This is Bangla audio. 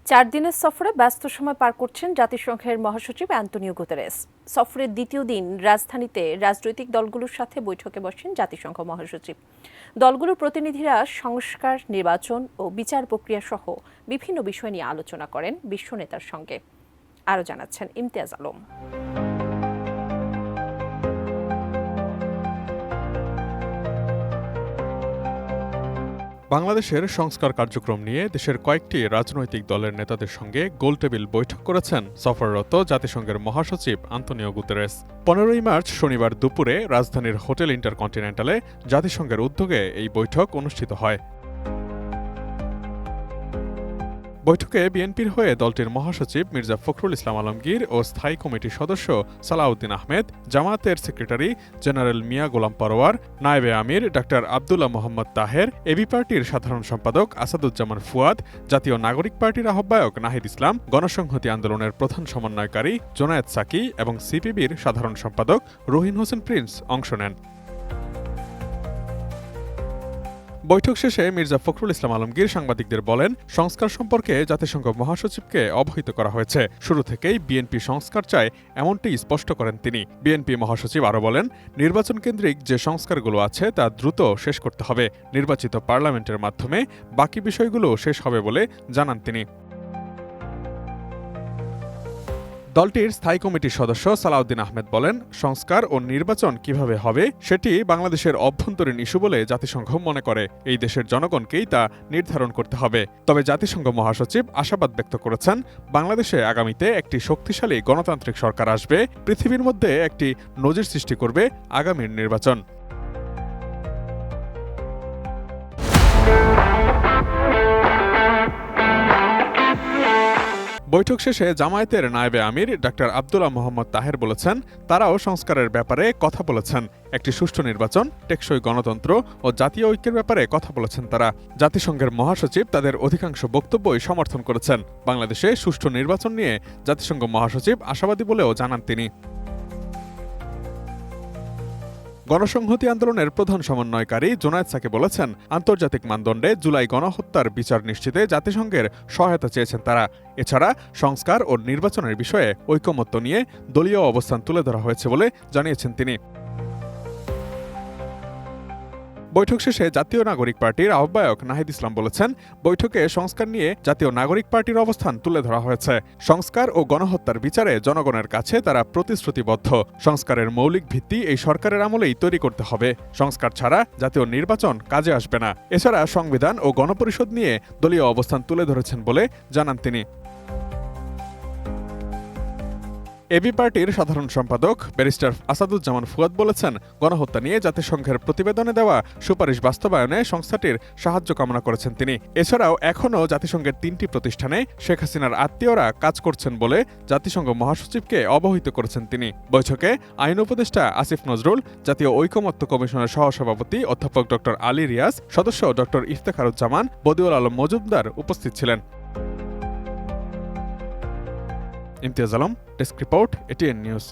4 দিনের সফরে ব্যস্ত সময় পার করছেন জাতিসংঘের মহাসচিব অ্যান্তোনিও গুতেরেস। সফরের দ্বিতীয় দিন রাজধানীতে রাজনৈতিক দলগুলোর সাথে বৈঠকে বসেন জাতিসংঘ মহাসচিব। দলগুলোর প্রতিনিধিরা সংস্কার, নির্বাচন ও বিচার প্রক্রিয়া সহ বিভিন্ন বিষয় নিয়ে আলোচনা করেন বিশ্ব নেতার সঙ্গে। আরও জানাচ্ছেন ইমতিয়াজ আলম। বাংলাদেশের সংস্কার কার্যক্রম নিয়ে দেশের কয়েকটি রাজনৈতিক দলের নেতাদের সঙ্গে গোলটেবিল বৈঠক করেছেন সফররত জাতিসংঘের মহাসচিব আন্তোনিও গুতেরেস। 15 মার্চ শনিবার দুপুরে রাজধানীর হোটেল ইন্টারকন্টিনেন্টালে জাতিসংঘের উদ্যোগে এই বৈঠক অনুষ্ঠিত হয়। বৈঠকে বিএনপির হয়ে দলটির মহাসচিব মির্জা ফখরুল ইসলাম আলমগীর ও স্থায়ী কমিটির সদস্য সালাউদ্দিন আহমেদ, জামায়াতের সেক্রেটারি জেনারেল মিয়া গোলাম পরোয়ার, নায়েবে আমির ডাক্তার আব্দুল্লাহ মোহাম্মদ তাহের, এবি পার্টির সাধারণ সম্পাদক আসাদুজ্জামান ফুয়াদ, জাতীয় নাগরিক পার্টির আহ্বায়ক নাহিদ ইসলাম, গণসংহতি আন্দোলনের প্রধান সমন্বয়কারী জোনায়েদ সাকি এবং সিপিবির সাধারণ সম্পাদক রহিন হোসেন প্রিন্স অংশ নেন। বৈঠক শেষে মির্জা ফখরুল ইসলাম আলমগীর সাংবাদিকদের বলেন, সংস্কার সম্পর্কে জাতিসংঘ মহাসচিবকে অবহিত করা হয়েছে। শুরু থেকেই বিএনপি সংস্কার চায় এমনটি স্পষ্ট করেন তিনি। বিএনপি মহাসচিব আরও বলেন, নির্বাচন কেন্দ্রিক যে সংস্কারগুলো আছে তা দ্রুত শেষ করতে হবে। নির্বাচিত পার্লামেন্টের মাধ্যমে বাকি বিষয়গুলো শেষ হবে বলে জানান তিনি। দলটির স্থায়ী কমিটির সদস্য সালাউদ্দিন আহমেদ বলেন, সংস্কার ও নির্বাচন কিভাবে হবে সেটি বাংলাদেশের অভ্যন্তরীণ ইস্যু বলে জাতিসংঘ মনে করে। এই দেশের জনগণকেই তা নির্ধারণ করতে হবে। তবে জাতিসংঘ মহাসচিব আশাবাদ ব্যক্ত করেছেন, বাংলাদেশে আগামীতে একটি শক্তিশালী গণতান্ত্রিক সরকার আসবে, পৃথিবীর মধ্যে একটি নজির সৃষ্টি করবে আগামীর নির্বাচন। বৈঠক শেষে জামায়াতের নায়েবে আমির ডাক্তার আব্দুল্লাহ মোহাম্মদ তাহের বলেছেন, তারাও সংস্কারের ব্যাপারে কথা বলেছেন। একটি সুষ্ঠু নির্বাচন, টেকসই গণতন্ত্র ও জাতীয় ঐক্যের ব্যাপারে কথা বলেছেন তারা। জাতিসংঘের মহাসচিব তাদের অধিকাংশ বক্তব্যই সমর্থন করেছেন। বাংলাদেশে সুষ্ঠু নির্বাচন নিয়ে জাতিসংঘ মহাসচিব আশাবাদী বলেও জানান তিনি। গণসংহতি আন্দোলনের প্রধান সমন্বয়কারী জোনায়েদ সাকি বলেছেন, আন্তর্জাতিক মানদণ্ডে জুলাই গণহত্যার বিচার নিশ্চিতে জাতিসংঘের সহায়তা চেয়েছেন তারা। এছাড়া সংস্কার ও নির্বাচনের বিষয়ে ঐকমত্য নিয়ে দলীয় অবস্থান তুলে ধরা হয়েছে বলে জানিয়েছেন তিনি। বৈঠক শেষে জাতীয় নাগরিক পার্টির আহ্বায়ক নাহিদ ইসলাম বলেছেন, বৈঠকে সংস্কার নিয়ে জাতীয় নাগরিক পার্টির অবস্থান তুলে ধরা হয়েছে। সংস্কার ও গণহত্যার বিচারে জনগণের কাছে তারা প্রতিশ্রুতিবদ্ধ। সংস্কারের মৌলিক ভিত্তি এই সরকারের আমলেই তৈরি করতে হবে। সংস্কার ছাড়া জাতীয় নির্বাচন কাজে আসবে না। এছাড়া সংবিধান ও গণপরিষদ নিয়ে দলীয় অবস্থান তুলে ধরেছেন বলে জানান তিনি। এবি পার্টির সাধারণ সম্পাদক ব্যারিস্টার আসাদুজ্জামান ফুয়াদ বলেছেন, গণহত্যা নিয়ে জাতিসংঘের প্রতিবেদনে দেওয়া সুপারিশ বাস্তবায়নে সংস্থাটির সাহায্য কামনা করেছেন তিনি। এছাড়াও এখনও জাতিসংঘের 3টি প্রতিষ্ঠানে শেখ হাসিনার আত্মীয়রা কাজ করছেন বলে জাতিসংঘ মহাসচিবকে অবহিত করেছেন তিনি। বৈঠকে আইন উপদেষ্টা আসিফ নজরুল, জাতীয় ঐকমত্য কমিশনের সহসভাপতি অধ্যাপক ড আলী রিয়াজ, সদস্য ড ইফতেখারুজ্জামান, বদিউল আলম মজুমদার উপস্থিত ছিলেন। Imtiaz Alam, desk report, ATN news.